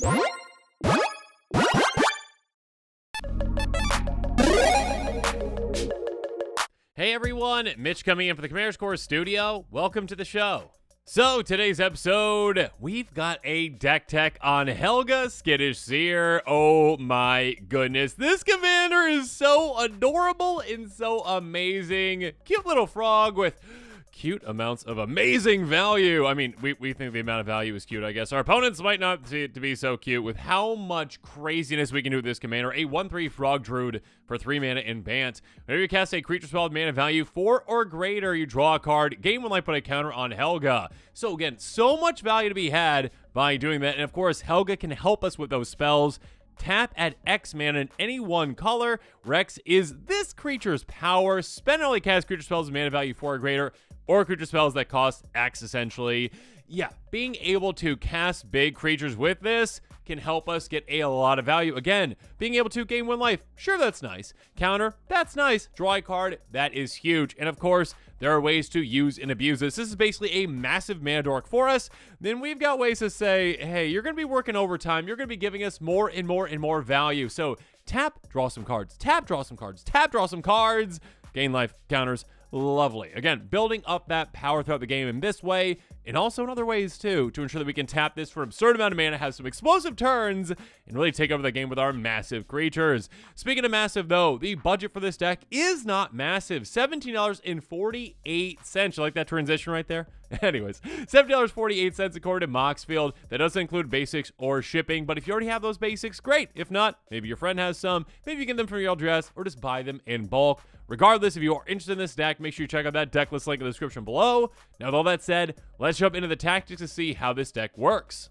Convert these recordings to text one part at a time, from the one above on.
Hey everyone, Mitch coming in for the Commander's Core studio. Welcome to the show. So today's episode, we've got a deck tech on Helga, Skittish Seer. Oh my goodness, this commander is so adorable and so amazing. Cute little frog with cute amounts of amazing value. I mean, we think the amount of value is cute, I guess. Our opponents might not see it to be so cute with how much craziness we can do with this commander. A 1/3 Frog Druid for 3 mana in Bant. Whenever you cast a creature spell with mana value 4 or greater, you draw a card. Gain 1 life, put a counter on Helga. So again, so much value to be had by doing that. And of course, Helga can help us with those spells. Tap at X mana in any one color. Rex is this creature's power. Spend only cast creature spells with mana value 4 or greater, or creature spells that cost X, essentially. Yeah, being able to cast big creatures with this can help us get a lot of value. Again, being able to gain 1 life, sure, that's nice. Counter, that's nice. Draw a card, that is huge. And of course, there are ways to use and abuse this. This is basically a massive mana dork for us. Then we've got ways to say, hey, you're going to be working overtime. You're going to be giving us more and more and more value. So tap, draw some cards. Tap, draw some cards. Tap, draw some cards. Gain life, counters. Lovely. Again, building up that power throughout the game in this way, and also in other ways too, to ensure that we can tap this for an absurd amount of mana, have some explosive turns, and really take over the game with our massive creatures. Speaking of massive though, the budget for this deck is not massive. $17.48. You like that transition right there? Anyways, $7.48 according to Moxfield. That doesn't include basics or shipping, but if you already have those basics, great. If not, maybe your friend has some. Maybe you get them from your address, or just buy them in bulk. Regardless, if you are interested in this deck, make sure you check out that deck list link in the description below. Now, with all that said, let's jump into the tactics to see how this deck works.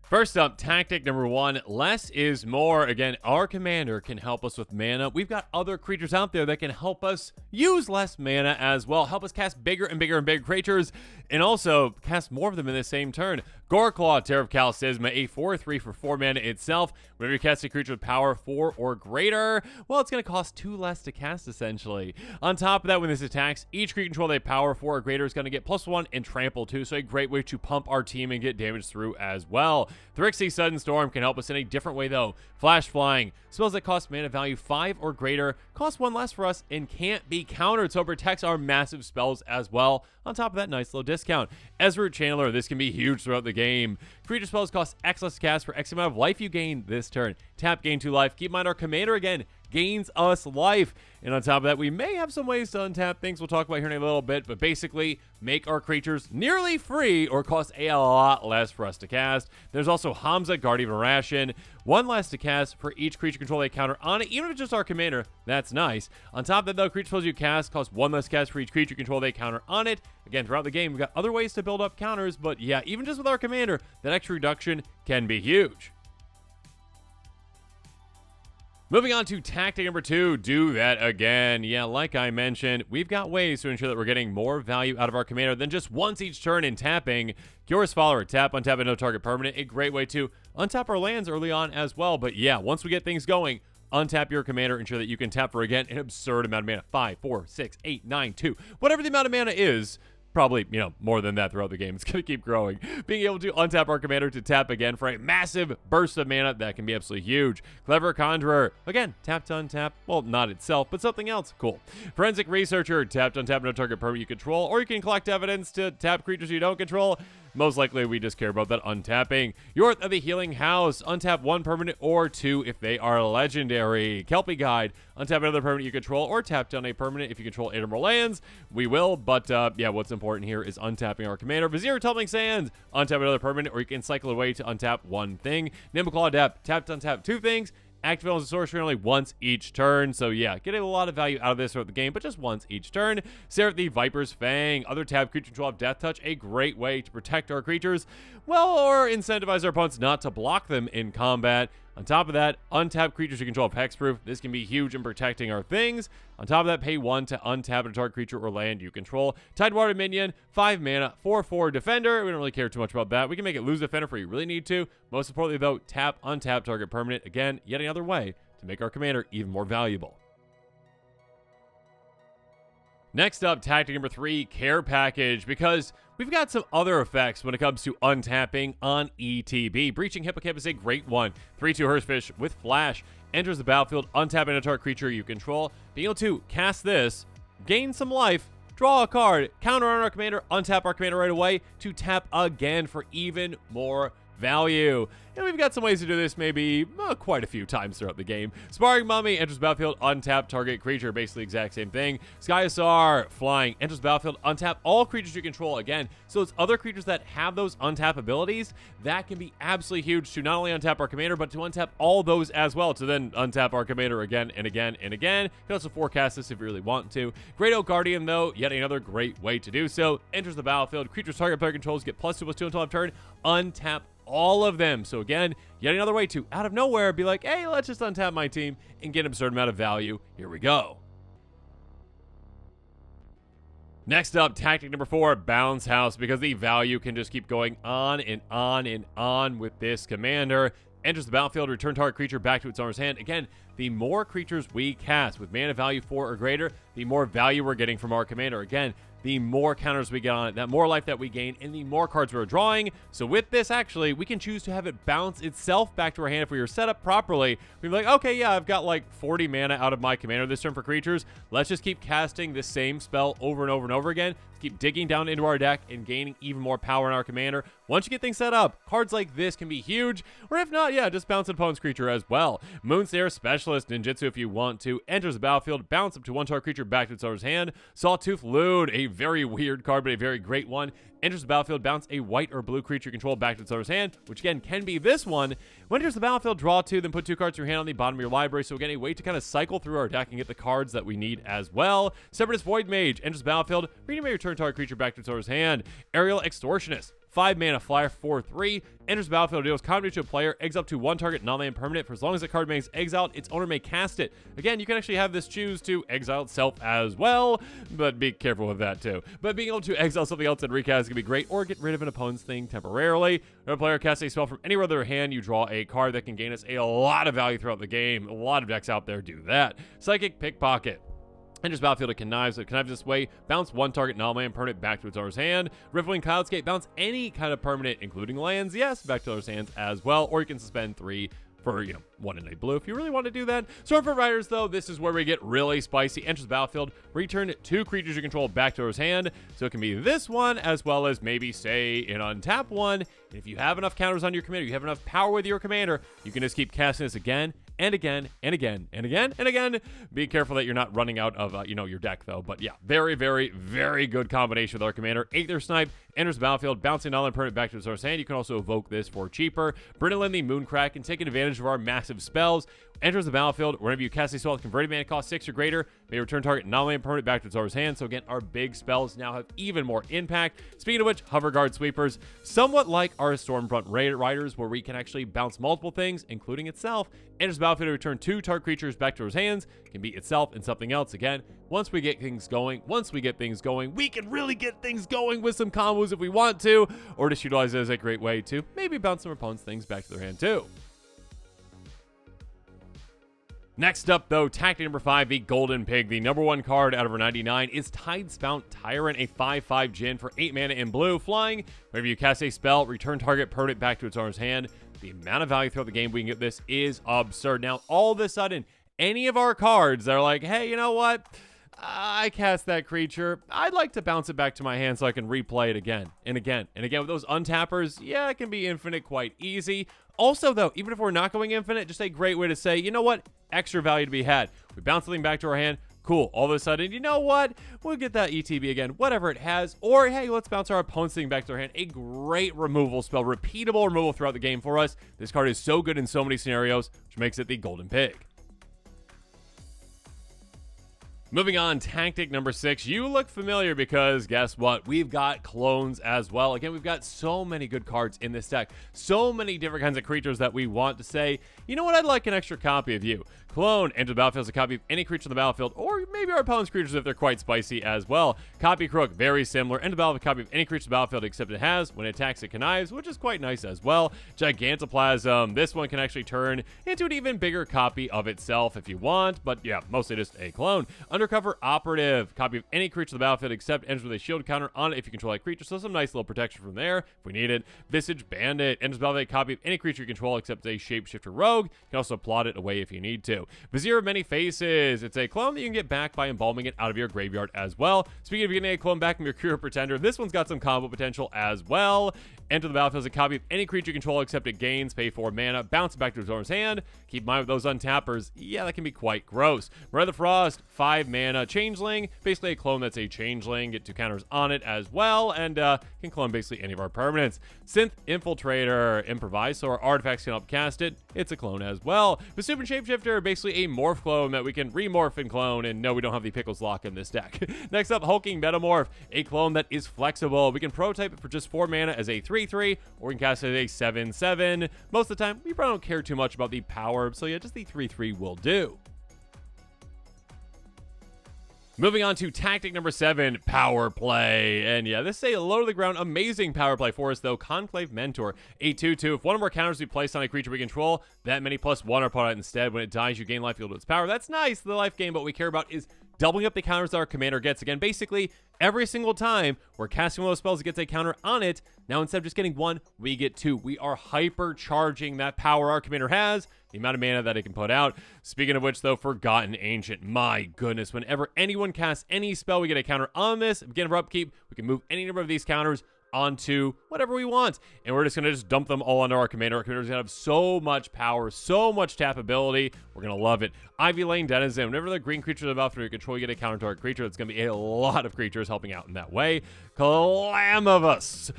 First up, tactic number 1, less is more. Again, our commander can help us with mana. We've got other creatures out there that can help us use less mana as well. Help us cast bigger and bigger and bigger creatures, and also cast more of them in the same turn. Goreclaw, Terror of Kalsisma, a 4/3 for 4 mana itself. Whenever you cast a creature with power 4 or greater, well, it's going to cost 2 less to cast, essentially. On top of that, when this attacks, each creature controlled a power 4 or greater is going to get +1 and trample 2, so a great way to pump our team and get damage through as well. Thrixie Sudden Storm can help us in a different way, though. Flash Flying. Spells that cost mana value 5 or greater cost 1 less for us and can't be countered, so it protects our massive spells as well. On top of that, nice little discount. Ezra Channeler, this can be huge throughout the game. Creature spells cost X less to cast for X amount of life you gain this turn. Tap, gain 2 life. Keep in mind, our commander, again, gains us life. And on top of that, we may have some ways to untap things we'll talk about here in a little bit, but basically make our creatures nearly free or cost a lot less for us to cast. There's also Hamza, Guardian of Irration, 1 less to cast for each creature control they counter on it, even if it's just our commander. That's nice. On top of that, though, creature spells you cast cost 1 less cast for each creature control they counter on it. Again, throughout the game, we've got other ways to build up counters, but yeah, even just with our commander, that extra reduction can be huge. Moving on to tactic number 2, do that again. Yeah, like I mentioned, we've got ways to ensure that we're getting more value out of our commander than just once each turn in tapping. Curious Follower, tap, untap, no target permanent. A great way to untap our lands early on as well. But yeah, once we get things going, untap your commander, ensure that you can tap for, again, an absurd amount of mana. 5, 4, 6, 8, 9, 2. Whatever the amount of mana is. Probably, more than that throughout the game. It's going to keep growing. Being able to untap our commander to tap again for a massive burst of mana, that can be absolutely huge. Clever Conjurer, again, tap to untap. Well, not itself, but something else. Cool. Forensic Researcher, tap to untap no target permanent you control, or you can collect evidence to tap creatures you don't control. Most likely, we just care about that untapping. Yorth of the Healing House, untap 1 permanent or 2 if they are legendary. Kelpie Guide, untap another permanent you control, or tap down a permanent if you control 8 or more lands. We will, but yeah, what's important here is untapping our commander. Vizier Tumbling Sands, untap another permanent, or you can cycle away to untap 1 thing. Nimbleclaw Adept, tap to untap 2 things. Activate as a sorcery only once each turn. So yeah, getting a lot of value out of this throughout the game, but just once each turn. Seraph the Viper's Fang. Other tab creature control have Death Touch. A great way to protect our creatures. Well, or incentivize our opponents not to block them in combat. On top of that, untap creatures you control have Hexproof. This can be huge in protecting our things. On top of that, pay 1 to untap a target creature or land you control. Tidewater Minion, 5 mana, 4/4 Defender. We don't really care too much about that. We can make it lose Defender if we really need to. Most importantly, though, tap, untap target permanent. Again, yet another way to make our commander even more valuable. Next up, tactic number 3, Care Package, because we've got some other effects when it comes to untapping on ETB. Breaching Hippocamp is a great one. 3/2 Hearthfish with Flash enters the battlefield, untapping a target creature you control. Being able to cast this, gain some life, draw a card, counter on our commander, untap our commander right away to tap again for even more value. And we've got some ways to do this maybe quite a few times throughout the game. Sparring Mummy enters battlefield, untap target creature, basically exact same thing. Skittish flying enters battlefield, untap all creatures you control again. So it's other creatures that have those untap abilities that can be absolutely huge to not only untap our commander, but to untap all those as well, to then untap our commander again and again and again. You can also forecast this if you really want to. Great Oak Guardian, though, yet another great way to do so. Enters the battlefield, creatures target player controls get +2/+2 until end of turn, untap all of them. So again, yet another way to, out of nowhere, be like, hey, let's just untap my team and get an absurd amount of value. Here we go. Next up, tactic number 4, Bounce House, because the value can just keep going on and on and on with this commander. Enters the battlefield, return target creature back to its owner's hand. Again, the more creatures we cast with mana value 4 or greater, the more value we're getting from our commander. Again, the more counters we get on it, that more life that we gain, and the more cards we're drawing. So with this, actually, we can choose to have it bounce itself back to our hand if we were set up properly. We'd be like, okay, yeah, I've got like 40 mana out of my commander this turn for creatures. Let's just keep casting the same spell over and over and over again. Let's keep digging down into our deck and gaining even more power in our commander. Once you get things set up, cards like this can be huge. Or if not, yeah, just bounce an opponent's creature as well. Moonstare Specialist Ninjutsu, if you want to, enters the battlefield, bounce up to one target creature back to its owner's hand. Sawtooth Loon, a very weird card, but a very great one. Enters the battlefield, bounce a white or blue creature controlled back to its owner's hand, which again can be this one. When enters the battlefield, draw 2, then put 2 cards to your hand on the bottom of your library. So again, a way to kind of cycle through our deck and get the cards that we need as well. Separatist Void Mage enters the battlefield, redeem a return target creature back to its owner's hand. Aerial Extortionist, 5 mana flyer, 4/3, enters the battlefield, deals combat to a player, exiles up to 1 target non-land permanent. For as long as the card remains exiled, its owner may cast it. Again, you can actually have this choose to exile itself as well, but be careful with that too. But being able to exile something else and recast can be great, or get rid of an opponent's thing temporarily. When a player casts a spell from anywhere in their hand, you draw a card that can gain us a lot of value throughout the game. A lot of decks out there do that. Psychic Pickpocket enters battlefield, it connives. It connives this way, bounce 1 target non-land permanent back to its owner's hand. Rippling Cloudscape, bounce any kind of permanent, including lands, yes, back to owner's hands as well. Or you can suspend 3 for, 1 in a blue if you really want to do that. Stormfront Riders, though, this is where we get really spicy. Enters the battlefield, return 2 creatures you control back to owner's hand. So it can be this one, as well as maybe, say, an untap one. And if you have enough counters on your commander, you have enough power with your commander, you can just keep casting this again and again and again and again and again. Be careful that you're not running out of your deck, though. But yeah, very, very, very good combination with our commander. Aether Snipe enters the battlefield, bouncing non-land permanent back to its owner's hand. You can also evoke this for cheaper. Brynolin the Mooncrack, and taking advantage of our massive spells, enters the battlefield. Whenever you cast a spell with converted mana cost 6 or greater, may return target non-land permanent back to its owner's hand. So again, our big spells now have even more impact. Speaking of which, Hover Guard Sweepers, somewhat like our Stormfront Riders, where we can actually bounce multiple things, including itself. Enters the battlefield to return 2 target creatures back to its hands. Can be itself and something else. Again, once we get things going, we can really get things going with some combos if we want to, or just utilize it as a great way to maybe bounce some opponents' things back to their hand too. Next up, though, tactic number 5, the Golden Pig. The number 1 card out of our 99 is Tidespout Tyrant, a 5/5 Djinn for 8 mana in blue, flying. Whenever you cast a spell, return target permanent back to its owner's hand. The amount of value throughout the game we can get this is absurd. Now, all of a sudden, any of our cards that are like, hey, you know what? I cast that creature. I'd like to bounce it back to my hand so I can replay it again and again and again. With those untappers, yeah, it can be infinite quite easy. Also, though, even if we're not going infinite, just a great way to say, you know what? Extra value to be had. We bounce something back to our hand. Cool. All of a sudden, you know what? We'll get that ETB again, whatever it has. Or, hey, let's bounce our opponent's thing back to our hand. A great removal spell. Repeatable removal throughout the game for us. This card is so good in so many scenarios, which makes it the Golden Pig. Moving on, tactic number 6. You look familiar because guess what? We've got clones as well. Again, we've got so many good cards in this deck. So many different kinds of creatures that we want to say, you know what? I'd like an extra copy of you. Clone, enter the battlefield as a copy of any creature on the battlefield, or maybe our opponent's creatures if they're quite spicy as well. Copy Crook, very similar. Enter the battlefield, copy of any creature on the battlefield except it has. When it attacks, it connives, which is quite nice as well. Gigantoplasm, this one can actually turn into an even bigger copy of itself if you want, but yeah, mostly just a clone. Undercover Operative, copy of any creature on the battlefield except enters with a shield counter on it if you control that creature, so some nice little protection from there if we need it. Visage Bandit, enters the battlefield, copy of any creature you control except a shapeshifter rogue. You can also plot it away if you need to. Vizier of Many Faces, it's a clone that you can get back by embalming it out of your graveyard as well. Speaking of getting a clone back from your Cure Pretender, this one's got some combo potential as well. Enter the battlefield as a copy of any creature you control except it gains, pay 4 mana, bounce it back to its owner's hand. Keep in mind with those untappers, yeah, that can be quite gross. Mirror the Frost, 5 mana, Changeling, basically a clone that's a Changeling, get 2 counters on it as well, and can clone basically any of our permanents. Synth Infiltrator, improvise, so our artifacts can upcast it. It's a clone as well. The Super Shapeshifter, basically a morph clone that we can remorph and clone, and no, we don't have the Pickles lock in this deck. Next up, Hulking Metamorph, a clone that is flexible. We can prototype it for just 4 mana as a 3/3, or we can cast it as a 7/7. Most of the time, we probably don't care too much about the power, so yeah, just the 3/3 will do. Moving on to tactic number 7, power play. And yeah, this is a low to the ground, amazing power play for us, though. Conclave Mentor, a 2/2. If one or more counters we place on a creature we control, that many +1 are put on it instead. When it dies, you gain life equal to its power. That's nice, the life gain, but what we care about is doubling up the counters that our commander gets. Again, basically, every single time we're casting one of those spells that gets a counter on it, now instead of just getting 1, we get 2. We are hypercharging that power our commander has, the amount of mana that it can put out. Speaking of which, though, Forgotten Ancient. My goodness, whenever anyone casts any spell, we get a counter on this. At the beginning of our upkeep, we can move any number of these counters onto whatever we want, and we're just going to just dump them all onto our commander. Our commander's going to have so much power, so much tap ability. We're going to love it. Ivy Lane Denizen. Whenever the green creature is about to control, you get a counter to our creature. It's going to be a lot of creatures helping out in that way. Calamavus.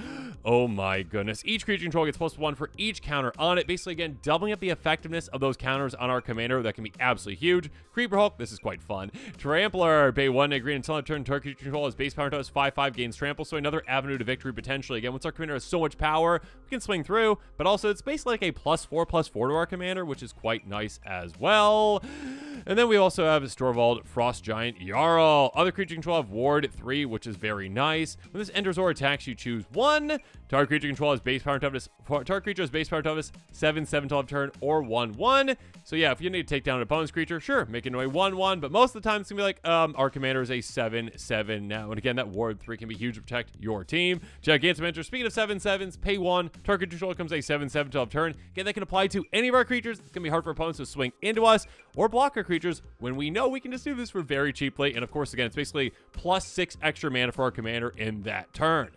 Oh my goodness. Each creature control gets +1 for each counter on it. Basically, again, doubling up the effectiveness of those counters on our commander. That can be absolutely huge. Creeper Hulk. This is quite fun. Trampler. Pay 1 green until end of turn. Target creature control has base power to us 5/5, gains trample. So another avenue to victory potentially. Again, once our commander has so much power, we can swing through. But also, it's basically like a +4/+4 to our commander, which is quite nice as well. And then we also have Storvald, Frost Giant, Jarl. Other creature control have Ward 3, which is very nice. When this enters or attacks, you choose 1. Target creature control has base power and toughness. Target creature has base power and toughness 7/7 till end of turn, or 1/1. So yeah, if you need to take down an opponent's creature, sure, make it into a 1/1. But most of the time, it's gonna be like, our commander is a 7/7 now. And again, that Ward 3 can be huge to protect your team. Gigantic Mentor. Speaking of 7/7s, pay 1. Target control becomes a 7/7 till end of turn. Again, that can apply to any of our creatures. It's gonna be hard for opponents to swing into us or block our creatures when we know we can just do this for very cheaply. And of course, again, it's basically +6 extra mana for our commander in that turn.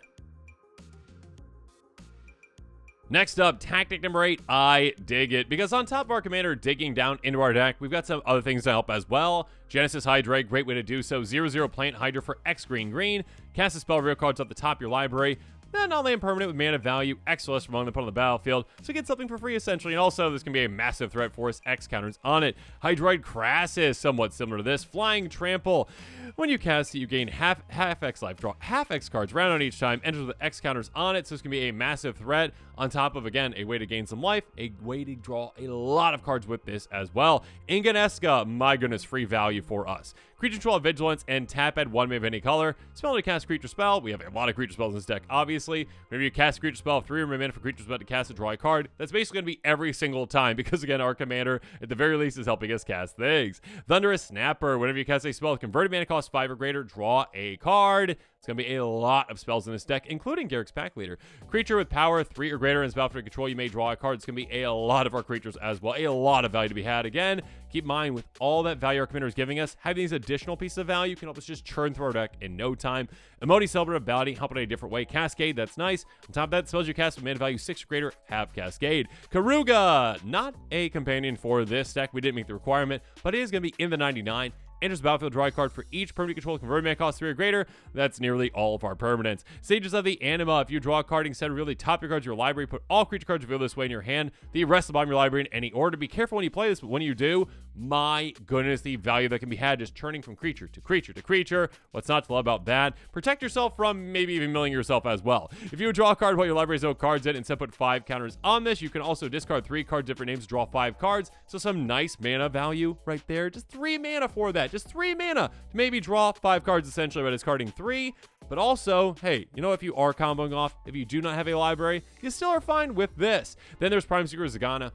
Next up, tactic number 8, I dig it. Because on top of our commander digging down into our deck, we've got some other things to help as well. Genesis Hydra, great way to do so. 0/0 Plant Hydra for X green. Cast a spell, reveal cards off the top of your library. Then non-land permanent with mana value, X less from among them put on the battlefield. So get something for free essentially. And also, this can be a massive threat for us. X counters on it. Hydroid Crassus, somewhat similar to this. Flying Trample. When you cast it, you gain half X life. Draw half X cards, round on each time. Enters with X counters on it. So this can be a massive threat. On top of, again, a way to gain some life. A way to draw a lot of cards with this as well. Inganesca, my goodness, free value for us. Creature control Vigilance and tap add 1 mana of any color. Spell to cast creature spell. We have a lot of creature spells in this deck, obviously. Whenever you cast a creature spell, 3 or more mana for creature spell to cast and draw a card. That's basically going to be every single time because, again, our commander, at the very least, is helping us cast things. Thunderous Snapper. Whenever you cast a spell, converted mana cost 5 or greater, draw a card. It's going to be a lot of spells in this deck, including Garrick's Pack Leader. Creature with power 3 or greater in its battlefield control, you may draw a card. It's going to be a lot of our creatures as well. A lot of value to be had. Again, keep in mind, with all that value our commander is giving us, having these additional pieces of value can help us just churn through our deck in no time. Emoti Celebrate Ability, help in a different way. Cascade, that's nice. On top of that, spells you cast with mana value 6 or greater have Cascade. Karuga, not a companion for this deck. We didn't make the requirement, but it is going to be in the 99. Enters the battlefield, draw a card for each permanent control converted mana cost 3 or greater. That's nearly all of our permanents. Sages of the Anima. If you draw a card, instead of really top your cards of your library, put all creature cards revealed this way in your hand. The rest of the bottom of your library in any order. Be careful when you play this, but when you do, my goodness, the value that can be had just turning from creature to creature to creature. What's not to love about that? Protect yourself from maybe even milling yourself as well. If you draw a card while your library has no cards in, instead put 5 counters on this, you can also discard 3 cards, different names, draw 5 cards. So some nice mana value right there. Just 3 mana for that. Just 3 mana to maybe draw 5 cards essentially by discarding 3. But also, hey, you know, if you are comboing off, if you do not have a library, you still are fine with this. Then there's Prime Seeker Zagana.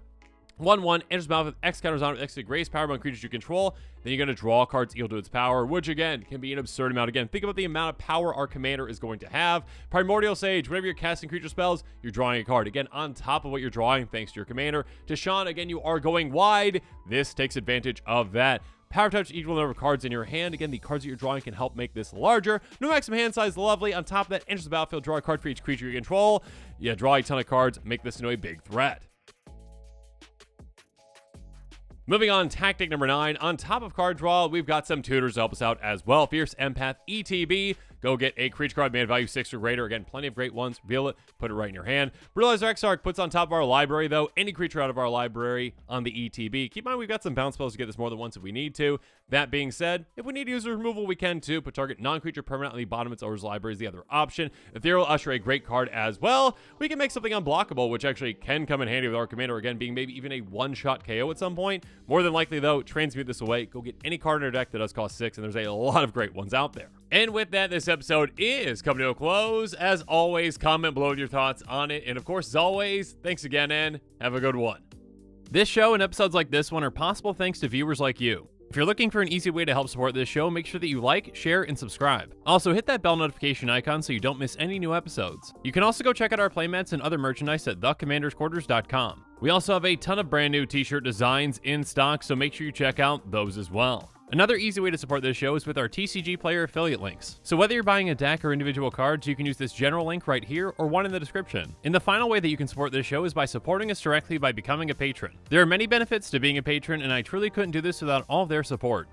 1/1, enters battle with X counters on with X grace power on creatures you control. Then you're going to draw cards equal to its power, which again can be an absurd amount. Again, think about the amount of power our commander is going to have. Primordial Sage, whenever you're casting creature spells, you're drawing a card. Again, on top of what you're drawing, thanks to your commander. Deshaun, again, you are going wide. This takes advantage of that. Power Touch, equal number of cards in your hand. Again, the cards that you're drawing can help make this larger. No maximum hand size, lovely. On top of that, enters the battlefield, draw a card for each creature you control. Yeah, draw a ton of cards, make this into a big threat. Moving on, tactic number 9. On top of card draw, we've got some tutors to help us out as well. Fierce Empath, ETB. Go get a creature card, mana value 6 or greater. Again, plenty of great ones. Reveal it, put it right in your hand. Brutalizer Exarch puts on top of our library, though, any creature out of our library on the ETB. Keep in mind, we've got some bounce spells to get this more than once if we need to. That being said, if we need user removal, we can too. Put target non-creature permanent on the bottom of its owner's library is the other option. Ethereal Usher, a great card as well. We can make something unblockable, which actually can come in handy with our commander, again, being maybe even a one-shot KO at some point. More than likely, though, transmute this away. Go get any card in your deck that does cost 6, and there's a lot of great ones out there. And with that, this episode is coming to a close. As always, comment below with your thoughts on it. And of course, as always, thanks again and have a good one. This show and episodes like this one are possible thanks to viewers like you. If you're looking for an easy way to help support this show, make sure that you like, share, and subscribe. Also, hit that bell notification icon so you don't miss any new episodes. You can also go check out our playmats and other merchandise at thecommandersquarters.com. We also have a ton of brand new t-shirt designs in stock, so make sure you check out those as well. Another easy way to support this show is with our TCG Player affiliate links. So whether you're buying a deck or individual cards, you can use this general link right here or one in the description. And the final way that you can support this show is by supporting us directly by becoming a patron. There are many benefits to being a patron, and I truly couldn't do this without all of their support.